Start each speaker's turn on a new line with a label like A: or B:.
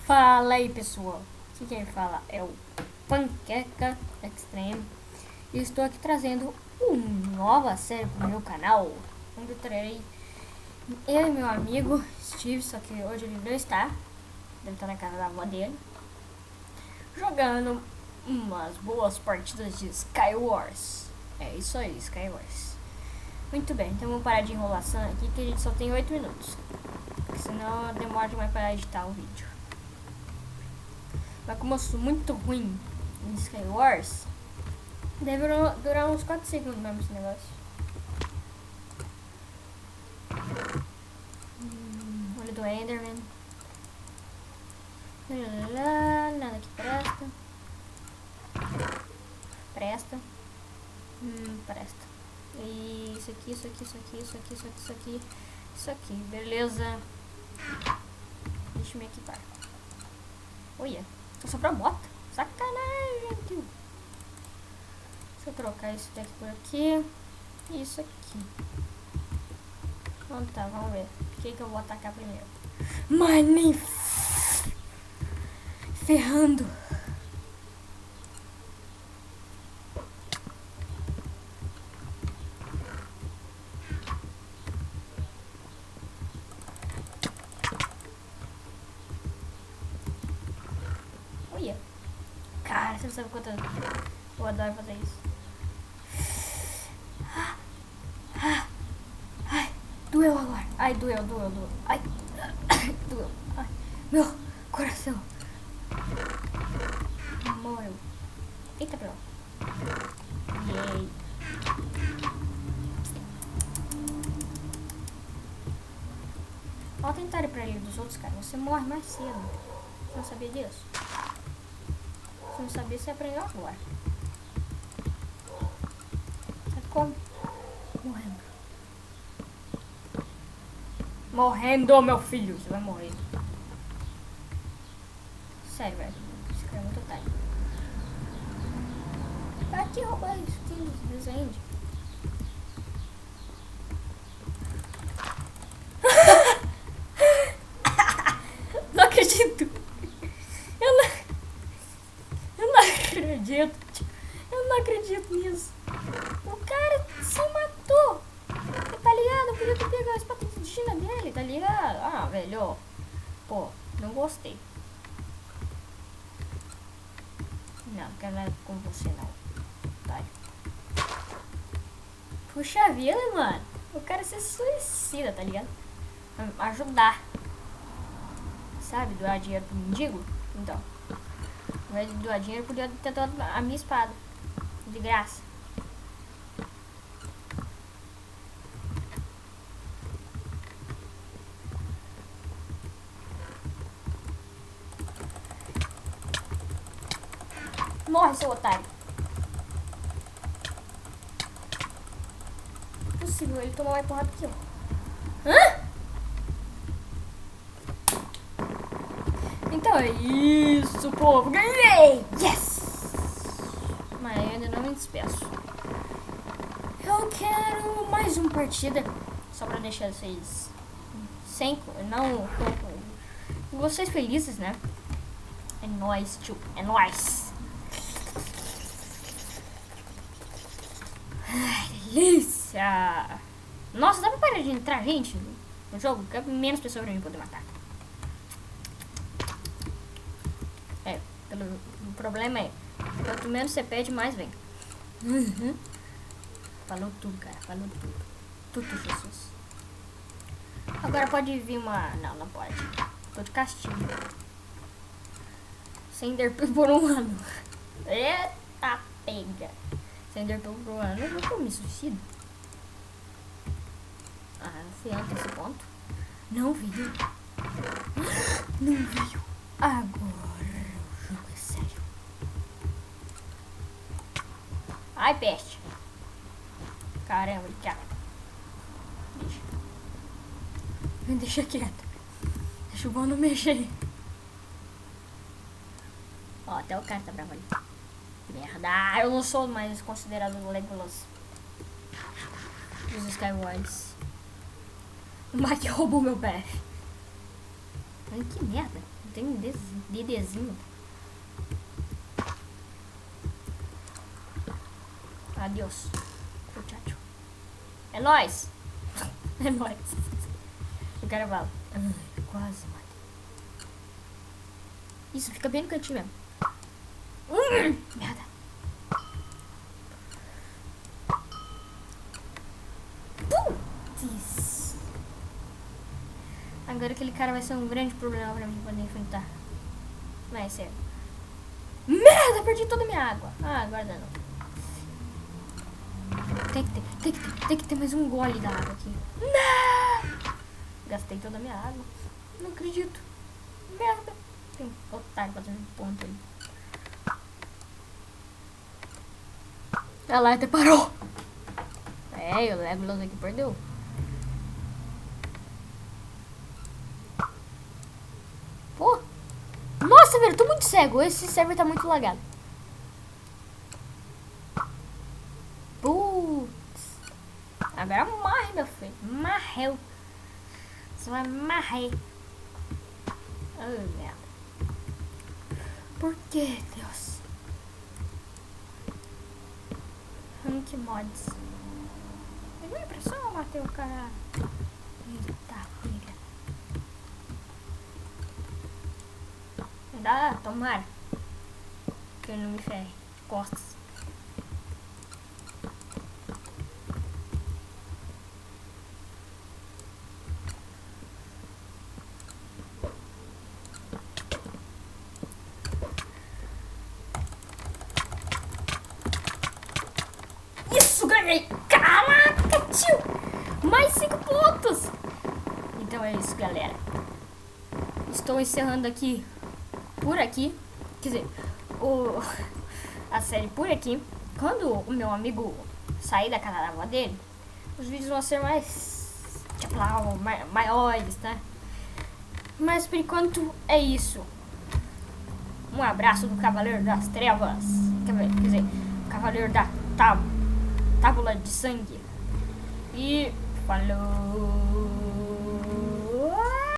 A: Fala aí, pessoal. Aqui quem fala é o Panqueca Extreme. E estou aqui trazendo uma nova série pro meu canal, onde eu trarei eu e meu amigo Steve, só que hoje ele não está. Deve estar na casa da avó dele, jogando umas boas partidas de Skywars. É isso aí, Skywars. Muito bem, então vamos parar de enrolação aqui, que a gente só tem 8 minutos. Porque senão demora demais para editar o vídeo. Mas como eu sou muito ruim em Skywars, deve durar uns 4 segundos mesmo esse negócio. Olho do Enderman. Nada que presta. Presta. Presta. E isso aqui, isso aqui, isso aqui, isso aqui, isso aqui, isso aqui. Isso aqui, beleza. Deixa eu me equipar. Olha, só pra bota. Sacanagem, gente. Deixa eu trocar isso daqui por aqui. E isso aqui. Então tá, vamos ver. O que eu vou atacar primeiro? Mas nem ferrando. Olha. Cara, você não sabe quanto eu adoro fazer isso. Ai, doeu agora. Ai, doeu. Ai, doeu. Ai, meu coração. Morreu. Eita, pronto. Yay. Ao tentar ir pra ilha dos outros, cara, você morre mais cedo. Você não sabia disso? Se não sabia, você aprendeu agora. Sabe como? Morrendo, meu filho. Você vai morrer. Sério, velho. Esse cara é muito otário. Pra que roubar skin dos desenhos? Não acredito. Eu não acredito. Eu não acredito nisso. O cara se matou. Tá ligado? Eu podia ter pegado a espada de China dele, tá ligado? Ah, velho. Pô, não gostei. Não quero nada com você, não. Tá. Puxa vida, mano. O cara se suicida, tá ligado? Ajudar. Sabe? Doar dinheiro pro mendigo? Então. Ao invés de doar dinheiro, eu podia ter doado a minha espada. De graça. Morre, seu otário. Impossível, ele tomou mais porrada que eu. Hã? Então é isso, povo. Ganhei! Yes! Mas eu ainda não me despeço. Eu quero mais uma partida. Só pra deixar vocês sem... Não... Vocês felizes, né? É nóis, tio. É nóis. Ai, delícia! Nossa, dá pra parar de entrar gente no jogo? Que é menos pessoas pra mim poder matar. É, o problema é, quanto menos você pede, mais vem. Falou tudo, cara. Falou tudo. Tudo, Jesus. Agora pode vir uma... Não pode. Tô de castigo. Sem Enderpearl por um ano. Eita, pega. Sem Enderpearl por um ano. Eu vou me suicido. Ah, eu fui antes desse ponto. Não viu. Não viu. Agora o jogo é sério. Ai, peste. Caramba, cara. Deixa quieto. Deixa o bom não mexer. Ó, até o cara tá bravo ali. Merda, eu não sou mais considerado o Legolas dos Skywars. O Mike roubou meu BF. Ai, que merda. tem dedezinho. Adeus, muchacho. É nóis. É nóis. O cara fala. Quase, mano. Isso, fica bem no cantinho mesmo. Merda. Putz. Agora aquele cara vai ser um grande problema pra mim poder enfrentar. Não é sério. Merda, perdi toda a minha água. Ah, agora não. Tem que ter mais um gole da água aqui. Não! Gastei toda a minha água. Não acredito. Merda. Tem um otário fazendo ponto aí. Olha lá, até parou. É, o Legolas aqui perdeu. Pô. Nossa, velho, eu tô muito cego. Esse server tá muito lagado. Putz. Agora morre, meu filho. Morreu. Você vai morrer. Oh, merda. Por que, Deus? Que mods. Pegou a impressão ou matei o cara? Eita, filha. Dá, tomara. Que eu não me ferre. Costas. Ganhei! Caraca, tio! Mais 5 pontos! Então é isso, galera. Estou encerrando aqui, por aqui. Quer dizer, a série por aqui. Quando o meu amigo sair da casa da avó dele, os vídeos vão ser mais, tipo, maiores, tá? Mas por enquanto é isso. Um abraço do Cavaleiro das Trevas. Quer dizer, Cavaleiro da Tábua de Sangue. E falou!